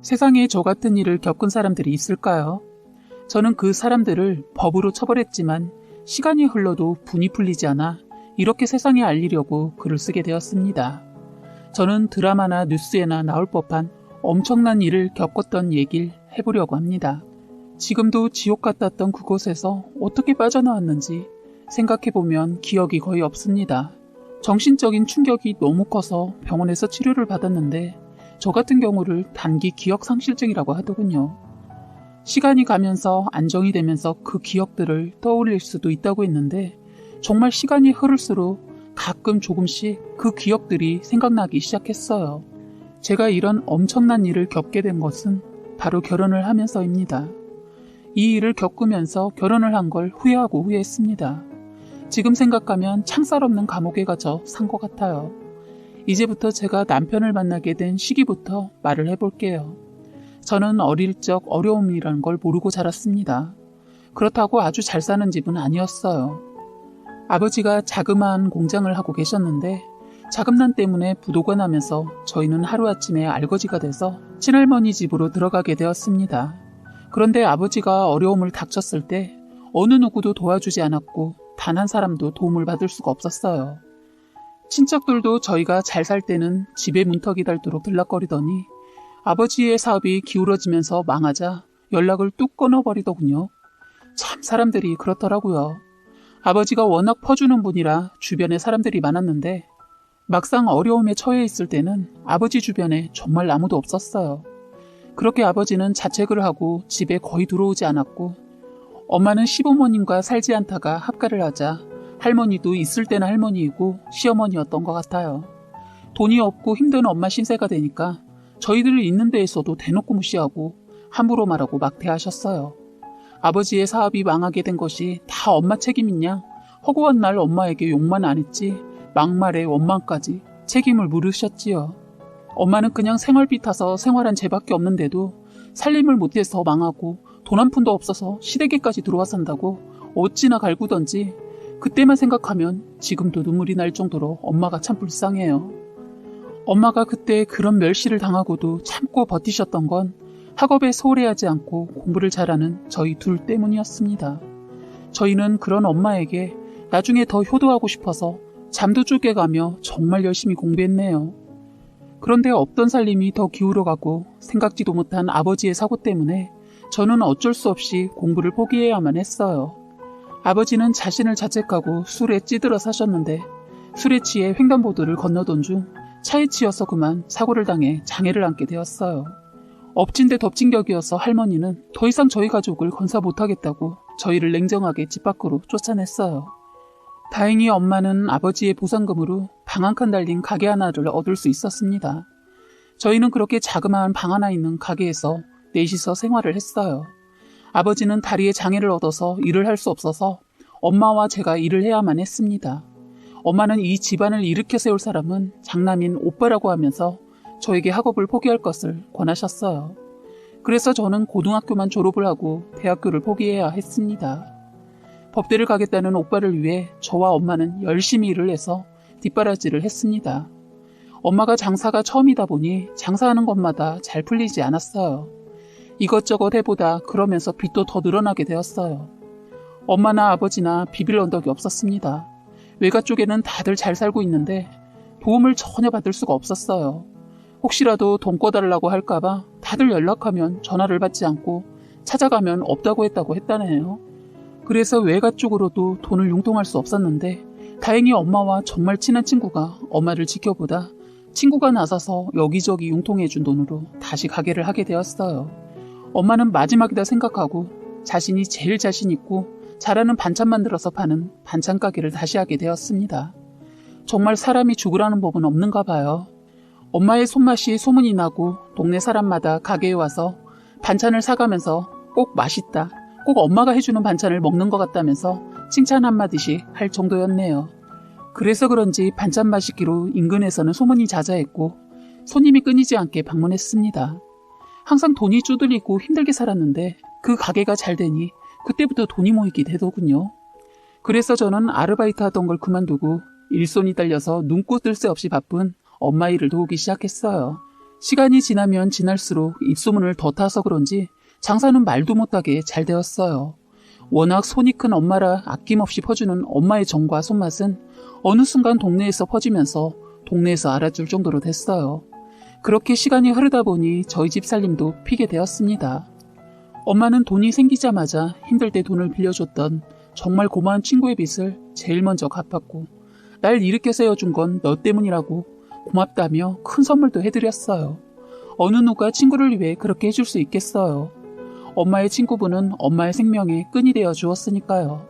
세상에 저 같은 일을 겪은 사람들이 있을까요? 저는 그 사람들을 법으로 처벌했지만 시간이 흘러도 분이 풀리지 않아 이렇게 세상에 알리려고 글을 쓰게 되었습니다. 저는 드라마나 뉴스에나 나올 법한 엄청난 일을 겪었던 얘기를 해보려고 합니다. 지금도 지옥 같았던 그곳에서 어떻게 빠져나왔는지 생각해보면 기억이 거의 없습니다. 정신적인 충격이 너무 커서 병원에서 치료를 받았는데 저 같은 경우를 단기 기억상실증이라고 하더군요. 시간이 가면서 안정이 되면서 그 기억들을 떠올릴 수도 있다고 했는데 정말 시간이 흐를수록 가끔 조금씩 그 기억들이 생각나기 시작했어요. 제가 이런 엄청난 일을 겪게 된 것은 바로 결혼을 하면서입니다. 이 일을 겪으면서 결혼을 한 걸 후회하고 후회했습니다. 지금 생각하면 창살 없는 감옥에 갇혀 산 것 같아요. 이제부터 제가 남편을 만나게 된 시기부터 말을 해볼게요. 저는 어릴 적 어려움이라는 걸 모르고 자랐습니다. 그렇다고 아주 잘 사는 집은 아니었어요. 아버지가 자그마한 공장을 하고 계셨는데 자금난 때문에 부도가 나면서 저희는 하루아침에 알거지가 돼서 친할머니 집으로 들어가게 되었습니다. 그런데 아버지가 어려움을 닥쳤을 때 어느 누구도 도와주지 않았고 단 한 사람도 도움을 받을 수가 없었어요. 친척들도 저희가 잘 살 때는 집에 문턱이 닳도록 들락거리더니 아버지의 사업이 기울어지면서 망하자 연락을 뚝 끊어버리더군요. 참 사람들이 그렇더라고요. 아버지가 워낙 퍼주는 분이라 주변에 사람들이 많았는데 막상 어려움에 처해 있을 때는 아버지 주변에 정말 아무도 없었어요. 그렇게 아버지는 자책을 하고 집에 거의 들어오지 않았고 엄마는 시부모님과 살지 않다가 합가를 하자 할머니도 있을 때는 할머니이고 시어머니였던 것 같아요. 돈이 없고 힘든 엄마 신세가 되니까 저희들이 있는 데에서도 대놓고 무시하고 함부로 말하고 막대하셨어요. 아버지의 사업이 망하게 된 것이 다 엄마 책임이냐? 허구한 날 엄마에게 욕만 안 했지 막말에 원망까지 책임을 물으셨지요. 엄마는 그냥 생활비 타서 생활한 죄밖에 없는데도 살림을 못해서 망하고 돈 한 푼도 없어서 시댁에까지 들어와 산다고 어찌나 갈구던지 그때만 생각하면 지금도 눈물이 날 정도로 엄마가 참 불쌍해요. 엄마가 그때 그런 멸시를 당하고도 참고 버티셨던 건 학업에 소홀해하지 않고 공부를 잘하는 저희 둘 때문이었습니다. 저희는 그런 엄마에게 나중에 더 효도하고 싶어서 잠도 쪼개가며 정말 열심히 공부했네요. 그런데 없던 살림이 더 기울어가고 생각지도 못한 아버지의 사고 때문에 저는 어쩔 수 없이 공부를 포기해야만 했어요. 아버지는 자신을 자책하고 술에 찌들어 사셨는데 술에 취해 횡단보도를 건너던 중 차에 치여서 그만 사고를 당해 장애를 안게 되었어요. 엎친 데 덮친 격이어서 할머니는 더 이상 저희 가족을 건사 못하겠다고 저희를 냉정하게 집 밖으로 쫓아냈어요. 다행히 엄마는 아버지의 보상금으로 방 한 칸 달린 가게 하나를 얻을 수 있었습니다. 저희는 그렇게 자그마한 방 하나 있는 가게에서 넷이서 생활을 했어요. 아버지는 다리에 장애를 얻어서 일을 할 수 없어서 엄마와 제가 일을 해야만 했습니다. 엄마는 이 집안을 일으켜 세울 사람은 장남인 오빠라고 하면서 저에게 학업을 포기할 것을 권하셨어요. 그래서 저는 고등학교만 졸업을 하고 대학교를 포기해야 했습니다. 법대를 가겠다는 오빠를 위해 저와 엄마는 열심히 일을 해서 뒷바라지를 했습니다. 엄마가 장사가 처음이다 보니 장사하는 것마다 잘 풀리지 않았어요. 이것저것 해보다 그러면서 빚도 더 늘어나게 되었어요. 엄마나 아버지나 비빌 언덕이 없었습니다. 외가 쪽에는 다들 잘 살고 있는데 도움을 전혀 받을 수가 없었어요. 혹시라도 돈 꿔달라고 할까봐 다들 연락하면 전화를 받지 않고 찾아가면 없다고 했다고 했다네요. 그래서 외가 쪽으로도 돈을 융통할 수 없었는데 다행히 엄마와 정말 친한 친구가 엄마를 지켜보다 친구가 나서서 여기저기 융통해준 돈으로 다시 가게를 하게 되었어요. 엄마는 마지막이다 생각하고 자신이 제일 자신 있고 잘하는 반찬 만들어서 파는 반찬 가게를 다시 하게 되었습니다. 정말 사람이 죽으라는 법은 없는가 봐요. 엄마의 손맛이 소문이 나고 동네 사람마다 가게에 와서 반찬을 사가면서 꼭 맛있다, 꼭 엄마가 해주는 반찬을 먹는 것 같다면서 칭찬 한마디씩 할 정도였네요. 그래서 그런지 반찬 맛있기로 인근에서는 소문이 자자했고 손님이 끊이지 않게 방문했습니다. 항상 돈이 쪼들리고 힘들게 살았는데 그 가게가 잘 되니 그때부터 돈이 모이게 되더군요. 그래서 저는 아르바이트 하던 걸 그만두고 일손이 딸려서 눈코 뜰 새 없이 바쁜 엄마 일을 도우기 시작했어요. 시간이 지나면 지날수록 입소문을 더 타서 그런지 장사는 말도 못하게 잘 되었어요. 워낙 손이 큰 엄마라 아낌없이 퍼주는 엄마의 정과 손맛은 어느 순간 동네에서 퍼지면서 동네에서 알아줄 정도로 됐어요. 그렇게 시간이 흐르다 보니 저희 집 살림도 피게 되었습니다. 엄마는 돈이 생기자마자 힘들 때 돈을 빌려줬던 정말 고마운 친구의 빚을 제일 먼저 갚았고, 날 이렇게 세워준 건 너 때문이라고 고맙다며 큰 선물도 해드렸어요. 어느 누가 친구를 위해 그렇게 해줄 수 있겠어요. 엄마의 친구분은 엄마의 생명에 끈이 되어 주었으니까요.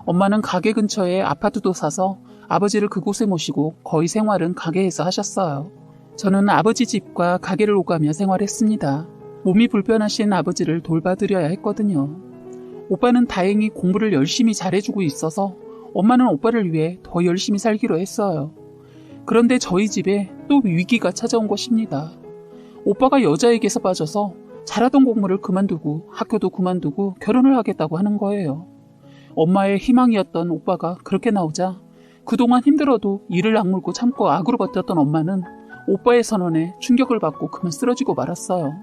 엄마는 가게 근처에 아파트도 사서 아버지를 그곳에 모시고 거의 생활은 가게에서 하셨어요. 저는 아버지 집과 가게를 오가며 생활했습니다. 몸이 불편하신 아버지를 돌봐드려야 했거든요. 오빠는 다행히 공부를 열심히 잘해주고 있어서 엄마는 오빠를 위해 더 열심히 살기로 했어요. 그런데 저희 집에 또 위기가 찾아온 것입니다. 오빠가 여자에게서 빠져서 잘하던 공부를 그만두고 학교도 그만두고 결혼을 하겠다고 하는 거예요. 엄마의 희망이었던 오빠가 그렇게 나오자 그동안 힘들어도 이를 악물고 참고 악으로 버텼던 엄마는 오빠의 선언에 충격을 받고 그만 쓰러지고 말았어요.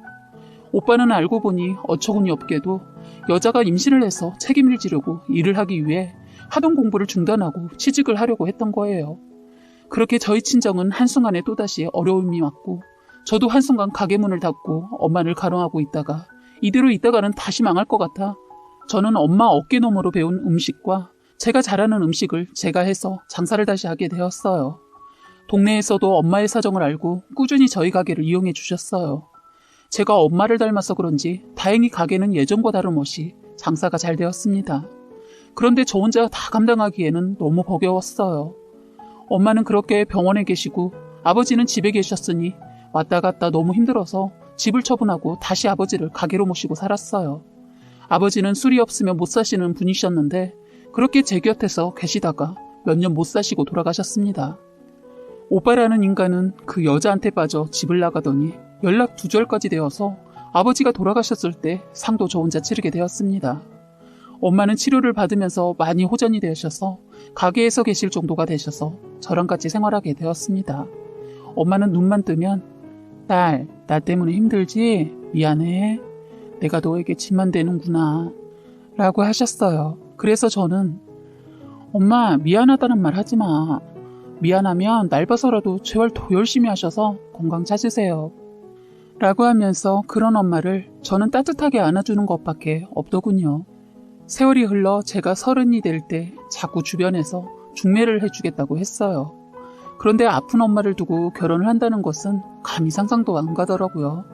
오빠는 알고 보니 어처구니 없게도 여자가 임신을 해서 책임을 지려고 일을 하기 위해 하던 공부를 중단하고 취직을 하려고 했던 거예요. 그렇게 저희 친정은 한순간에 또다시 어려움이 왔고, 저도 한순간 가게 문을 닫고 엄마를 가롱하고 있다가 이대로 있다가는 다시 망할 것 같아 저는 엄마 어깨너머로 배운 음식과 제가 잘하는 음식을 제가 해서 장사를 다시 하게 되었어요. 동네에서도 엄마의 사정을 알고 꾸준히 저희 가게를 이용해 주셨어요. 제가 엄마를 닮아서 그런지 다행히 가게는 예전과 다름없이 장사가 잘 되었습니다. 그런데 저 혼자 다 감당하기에는 너무 버거웠어요. 엄마는 그렇게 병원에 계시고 아버지는 집에 계셨으니 왔다 갔다 너무 힘들어서 집을 처분하고 다시 아버지를 가게로 모시고 살았어요. 아버지는 술이 없으면 못 사시는 분이셨는데 그렇게 제 곁에서 계시다가 몇 년 못 사시고 돌아가셨습니다. 오빠라는 인간은 그 여자한테 빠져 집을 나가더니 연락 두절까지 되어서 아버지가 돌아가셨을 때 상도 저 혼자 치르게 되었습니다. 엄마는 치료를 받으면서 많이 호전이 되셔서 가게에서 계실 정도가 되셔서 저랑 같이 생활하게 되었습니다. 엄마는 눈만 뜨면 딸, 나 때문에 힘들지? 미안해. 내가 너에게 짐만 되는구나 라고 하셨어요. 그래서 저는 엄마 미안하다는 말 하지 마. 미안하면 날 봐서라도 제발 더 열심히 하셔서 건강 찾으세요. 라고 하면서 그런 엄마를 저는 따뜻하게 안아주는 것밖에 없더군요. 세월이 흘러 제가 30이 될 때 자꾸 주변에서 중매를 해주겠다고 했어요. 그런데 아픈 엄마를 두고 결혼을 한다는 것은 감히 상상도 안 가더라고요.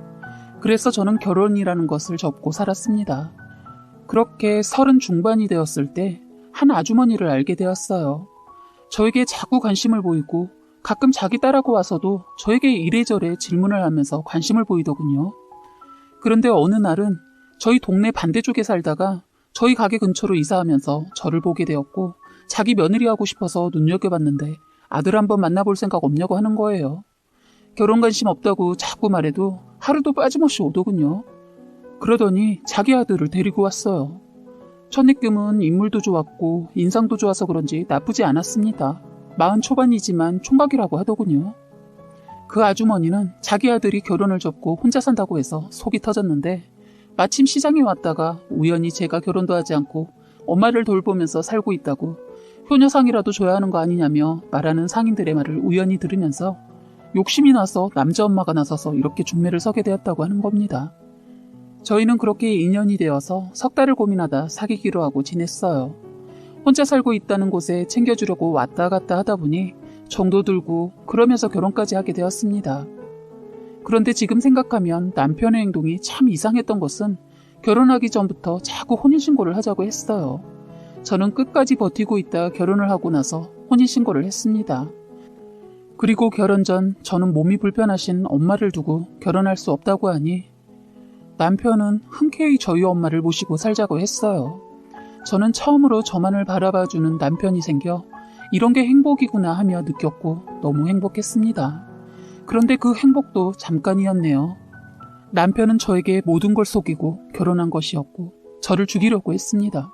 그래서 저는 결혼이라는 것을 접고 살았습니다. 그렇게 30 중반이 되었을 때 한 아주머니를 알게 되었어요. 저에게 자꾸 관심을 보이고 가끔 자기 딸하고 와서도 저에게 이래저래 질문을 하면서 관심을 보이더군요. 그런데 어느 날은 저희 동네 반대쪽에 살다가 저희 가게 근처로 이사하면서 저를 보게 되었고 자기 며느리 하고 싶어서 눈여겨봤는데 아들 한번 만나볼 생각 없냐고 하는 거예요. 결혼 관심 없다고 자꾸 말해도 하루도 빠짐없이 오더군요. 그러더니 자기 아들을 데리고 왔어요. 첫 느낌은 인물도 좋았고 인상도 좋아서 그런지 나쁘지 않았습니다. 40 초반이지만 총각이라고 하더군요. 그 아주머니는 자기 아들이 결혼을 접고 혼자 산다고 해서 속이 터졌는데 마침 시장에 왔다가 우연히 제가 결혼도 하지 않고 엄마를 돌보면서 살고 있다고 효녀상이라도 줘야 하는 거 아니냐며 말하는 상인들의 말을 우연히 들으면서 욕심이 나서 남자 엄마가 나서서 이렇게 중매를 서게 되었다고 하는 겁니다. 저희는 그렇게 인연이 되어서 석 달을 고민하다 사귀기로 하고 지냈어요. 혼자 살고 있다는 곳에 챙겨주려고 왔다 갔다 하다 보니 정도 들고 그러면서 결혼까지 하게 되었습니다. 그런데 지금 생각하면 남편의 행동이 참 이상했던 것은 결혼하기 전부터 자꾸 혼인신고를 하자고 했어요. 저는 끝까지 버티고 있다 결혼을 하고 나서 혼인신고를 했습니다. 그리고 결혼 전 저는 몸이 불편하신 엄마를 두고 결혼할 수 없다고 하니 남편은 흔쾌히 저희 엄마를 모시고 살자고 했어요. 저는 처음으로 저만을 바라봐주는 남편이 생겨 이런 게 행복이구나 하며 느꼈고 너무 행복했습니다. 그런데 그 행복도 잠깐이었네요. 남편은 저에게 모든 걸 속이고 결혼한 것이었고 저를 죽이려고 했습니다.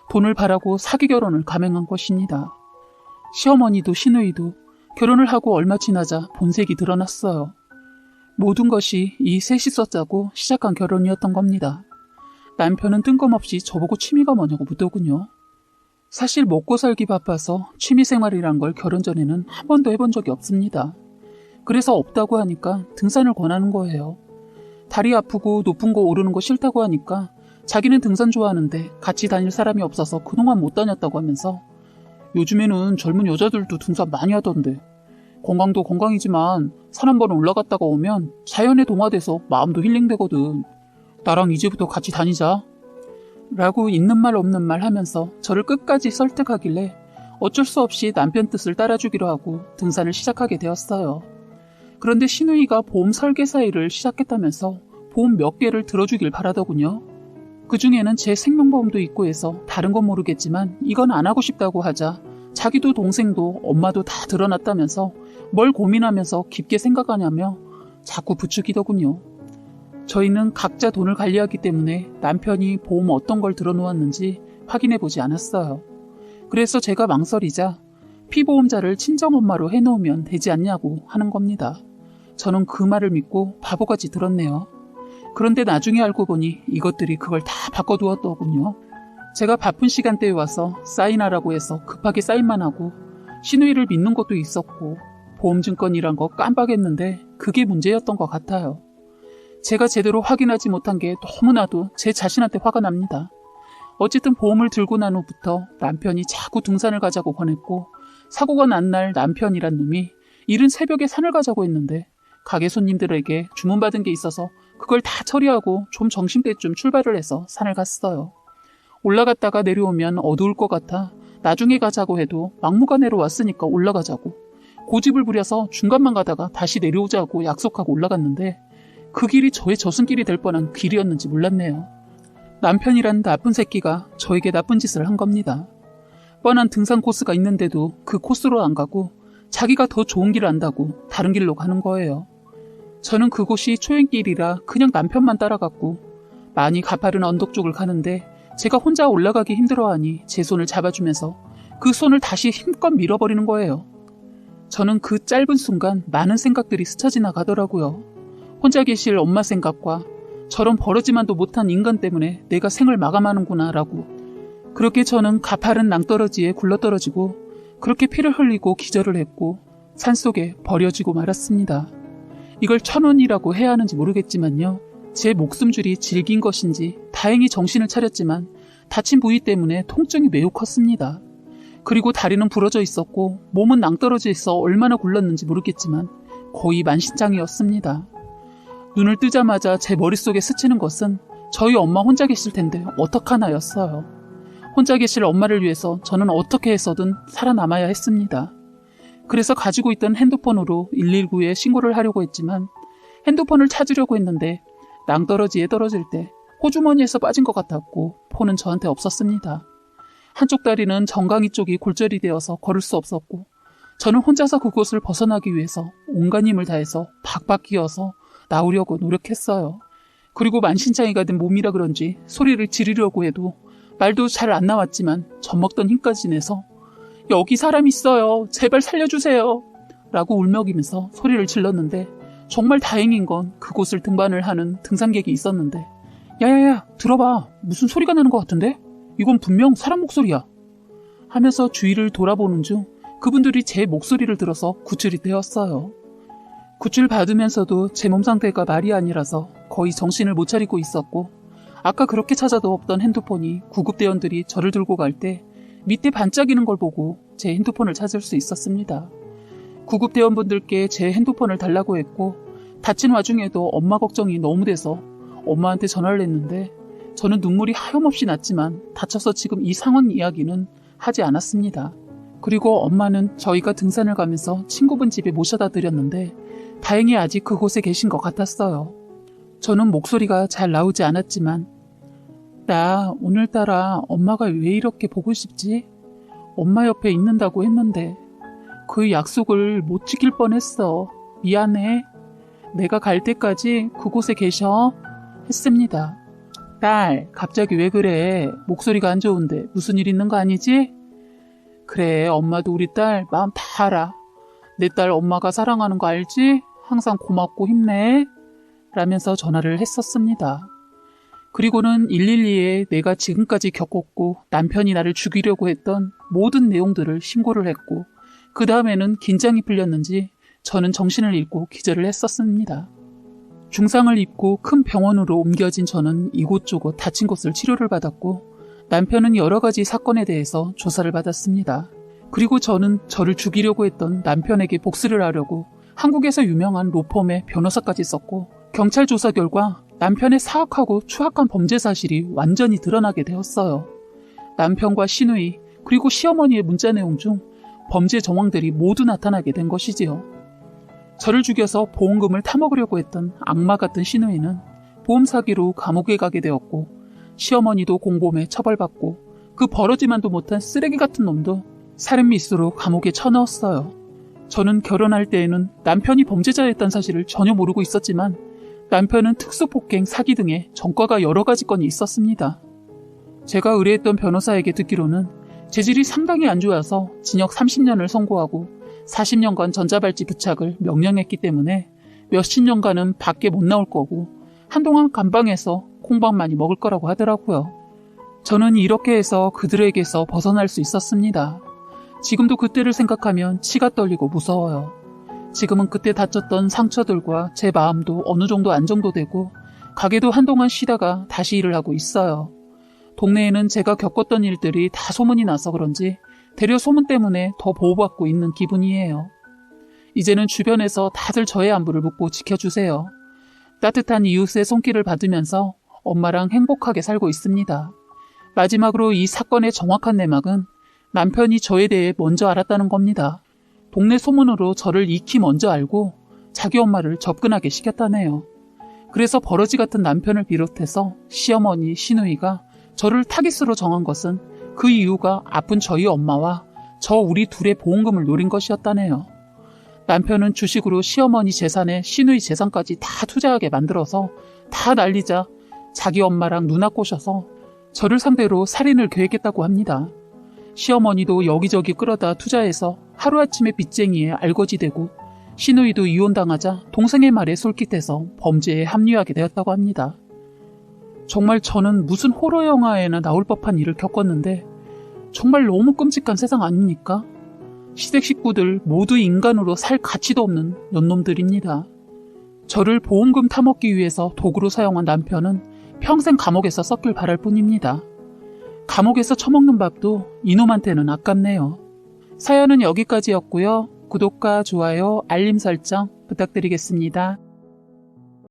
돈을 바라고 사기 결혼을 감행한 것입니다. 시어머니도 시누이도 결혼을 하고 얼마 지나자 본색이 드러났어요. 모든 것이 이 셋이서 짜고 시작한 결혼이었던 겁니다. 남편은 뜬금없이 저보고 취미가 뭐냐고 묻더군요. 사실 먹고 살기 바빠서 취미생활이란 걸 결혼 전에는 한 번도 해본 적이 없습니다. 그래서 없다고 하니까 등산을 권하는 거예요. 다리 아프고 높은 거 오르는 거 싫다고 하니까 자기는 등산 좋아하는데 같이 다닐 사람이 없어서 그동안 못 다녔다고 하면서 요즘에는 젊은 여자들도 등산 많이 하던데 건강도 건강이지만 산 한 번 올라갔다가 오면 자연에 동화돼서 마음도 힐링되거든. 나랑 이제부터 같이 다니자. 라고 있는 말 없는 말 하면서 저를 끝까지 설득하길래 어쩔 수 없이 남편 뜻을 따라주기로 하고 등산을 시작하게 되었어요. 그런데 시누이가 보험 설계사 일을 시작했다면서 보험 몇 개를 들어주길 바라더군요. 그중에는 제 생명보험도 있고 해서 다른 건 모르겠지만 이건 안 하고 싶다고 하자 자기도 동생도 엄마도 다 드러났다면서 뭘 고민하면서 깊게 생각하냐며 자꾸 부추기더군요. 저희는 각자 돈을 관리하기 때문에 남편이 보험 어떤 걸 들어놓았는지 확인해보지 않았어요. 그래서 제가 망설이자 피보험자를 친정엄마로 해놓으면 되지 않냐고 하는 겁니다. 저는 그 말을 믿고 바보같이 들었네요. 그런데 나중에 알고 보니 이것들이 그걸 다 바꿔두었더군요. 제가 바쁜 시간대에 와서 사인하라고 해서 급하게 사인만 하고 시누이를 믿는 것도 있었고 보험증권이란 거 깜빡했는데 그게 문제였던 것 같아요. 제가 제대로 확인하지 못한 게 너무나도 제 자신한테 화가 납니다. 어쨌든 보험을 들고 난 후부터 남편이 자꾸 등산을 가자고 권했고 사고가 난 날 남편이란 놈이 이른 새벽에 산을 가자고 했는데 가게 손님들에게 주문받은 게 있어서 그걸 다 처리하고 좀 점심때쯤 출발을 해서 산을 갔어요. 올라갔다가 내려오면 어두울 것 같아 나중에 가자고 해도 막무가내로 왔으니까 올라가자고 고집을 부려서 중간만 가다가 다시 내려오자고 약속하고 올라갔는데 그 길이 저의 저승길이 될 뻔한 길이었는지 몰랐네요. 남편이란 나쁜 새끼가 저에게 나쁜 짓을 한 겁니다. 뻔한 등산 코스가 있는데도 그 코스로 안 가고 자기가 더 좋은 길을 안다고 다른 길로 가는 거예요. 저는 그곳이 초행길이라 그냥 남편만 따라갔고 많이 가파른 언덕 쪽을 가는데 제가 혼자 올라가기 힘들어하니 제 손을 잡아주면서 그 손을 다시 힘껏 밀어버리는 거예요. 저는 그 짧은 순간 많은 생각들이 스쳐 지나가더라고요. 혼자 계실 엄마 생각과 저런 버러지만도 못한 인간 때문에 내가 생을 마감하는구나 라고. 그렇게 저는 가파른 낭떠러지에 굴러떨어지고 그렇게 피를 흘리고 기절을 했고 산속에 버려지고 말았습니다. 이걸 천운이라고 해야 하는지 모르겠지만요. 제 목숨줄이 질긴 것인지 다행히 정신을 차렸지만 다친 부위 때문에 통증이 매우 컸습니다. 그리고 다리는 부러져 있었고 몸은 낭떠러져 있어 얼마나 굴렀는지 모르겠지만 거의 만신창이었습니다. 눈을 뜨자마자 제 머릿속에 스치는 것은 저희 엄마 혼자 계실 텐데 어떡하나였어요. 혼자 계실 엄마를 위해서 저는 어떻게 해서든 살아남아야 했습니다. 그래서 가지고 있던 핸드폰으로 119에 신고를 하려고 했지만 핸드폰을 찾으려고 했는데 낭떠러지에 떨어질 때 호주머니에서 빠진 것 같았고 폰은 저한테 없었습니다. 한쪽 다리는 정강이 쪽이 골절이 되어서 걸을 수 없었고 저는 혼자서 그곳을 벗어나기 위해서 온갖 힘을 다해서 박박 끼어서 나오려고 노력했어요. 그리고 만신창이가 된 몸이라 그런지 소리를 지르려고 해도 말도 잘 안 나왔지만 젖먹던 힘까지 내서 여기 사람 있어요. 제발 살려주세요. 라고 울먹이면서 소리를 질렀는데 정말 다행인 건 그곳을 등반을 하는 등산객이 있었는데 야야야 들어봐. 무슨 소리가 나는 것 같은데? 이건 분명 사람 목소리야. 하면서 주위를 돌아보는 중 그분들이 제 목소리를 들어서 구출이 되었어요. 구출 받으면서도 제 몸 상태가 말이 아니라서 거의 정신을 못 차리고 있었고 아까 그렇게 찾아도 없던 핸드폰이 구급대원들이 저를 들고 갈 때 밑에 반짝이는 걸 보고 제 핸드폰을 찾을 수 있었습니다. 구급대원분들께 제 핸드폰을 달라고 했고 다친 와중에도 엄마 걱정이 너무 돼서 엄마한테 전화를 했는데 저는 눈물이 하염없이 났지만 다쳐서 지금 이 상황 이야기는 하지 않았습니다. 그리고 엄마는 저희가 등산을 가면서 친구분 집에 모셔다 드렸는데 다행히 아직 그곳에 계신 것 같았어요. 저는 목소리가 잘 나오지 않았지만 나 오늘따라 엄마가 왜 이렇게 보고 싶지? 엄마 옆에 있는다고 했는데 그 약속을 못 지킬 뻔했어. 미안해. 내가 갈 때까지 그곳에 계셔. 했습니다. 딸, 갑자기 왜 그래? 목소리가 안 좋은데 무슨 일 있는 거 아니지? 그래, 엄마도 우리 딸 마음 다 알아. 내 딸 엄마가 사랑하는 거 알지? 항상 고맙고 힘내 라면서 전화를 했었습니다. 그리고는 112에 내가 지금까지 겪었고 남편이 나를 죽이려고 했던 모든 내용들을 신고를 했고 그 다음에는 긴장이 풀렸는지 저는 정신을 잃고 기절을 했었습니다. 중상을 입고 큰 병원으로 옮겨진 저는 이곳저곳 다친 곳을 치료를 받았고 남편은 여러 가지 사건에 대해서 조사를 받았습니다. 그리고 저는 저를 죽이려고 했던 남편에게 복수를 하려고 한국에서 유명한 로펌의 변호사까지 썼고 경찰 조사 결과 남편의 사악하고 추악한 범죄 사실이 완전히 드러나게 되었어요. 남편과 시누이 그리고 시어머니의 문자 내용 중 범죄 정황들이 모두 나타나게 된 것이지요. 저를 죽여서 보험금을 타먹으려고 했던 악마 같은 시누이는 보험 사기로 감옥에 가게 되었고 시어머니도 공범에 처벌받고 그 버러지만도 못한 쓰레기 같은 놈도 살인 미수로 감옥에 쳐넣었어요. 저는 결혼할 때에는 남편이 범죄자였다는 사실을 전혀 모르고 있었지만 남편은 특수폭행, 사기 등의 전과가 여러 가지 건이 있었습니다. 제가 의뢰했던 변호사에게 듣기로는 재질이 상당히 안 좋아서 징역 30년을 선고하고 40년간 전자발찌 부착을 명령했기 때문에 몇십 년간은 밖에 못 나올 거고 한동안 감방에서 콩밥 많이 먹을 거라고 하더라고요. 저는 이렇게 해서 그들에게서 벗어날 수 있었습니다. 지금도 그때를 생각하면 치가 떨리고 무서워요. 지금은 그때 다쳤던 상처들과 제 마음도 어느 정도 안정도되고 가게도 한동안 쉬다가 다시 일을 하고 있어요. 동네에는 제가 겪었던 일들이 다 소문이 나서 그런지 대려 소문 때문에 더 보호받고 있는 기분이에요. 이제는 주변에서 다들 저의 안부를 묻고 지켜주세요. 따뜻한 이웃의 손길을 받으면서 엄마랑 행복하게 살고 있습니다. 마지막으로 이 사건의 정확한 내막은 남편이 저에 대해 먼저 알았다는 겁니다. 동네 소문으로 저를 익히 먼저 알고 자기 엄마를 접근하게 시켰다네요. 그래서 버러지 같은 남편을 비롯해서 시어머니, 시누이가 저를 타깃으로 정한 것은 그 이유가 아픈 저희 엄마와 저 우리 둘의 보험금을 노린 것이었다네요. 남편은 주식으로 시어머니 재산에 시누이 재산까지 다 투자하게 만들어서 다 날리자 자기 엄마랑 누나 꼬셔서 저를 상대로 살인을 계획했다고 합니다. 시어머니도 여기저기 끌어다 투자해서 하루아침에 빚쟁이에 알거지되고 시누이도 이혼당하자 동생의 말에 솔깃해서 범죄에 합류하게 되었다고 합니다. 정말 저는 무슨 호러 영화에나 나올 법한 일을 겪었는데 정말 너무 끔찍한 세상 아닙니까? 시댁 식구들 모두 인간으로 살 가치도 없는 년놈들입니다. 저를 보험금 타먹기 위해서 도구로 사용한 남편은 평생 감옥에서 썩길 바랄 뿐입니다. 감옥에서 처먹는 밥도 이놈한테는 아깝네요. 사연은 여기까지였고요. 구독과 좋아요, 알림 설정 부탁드리겠습니다.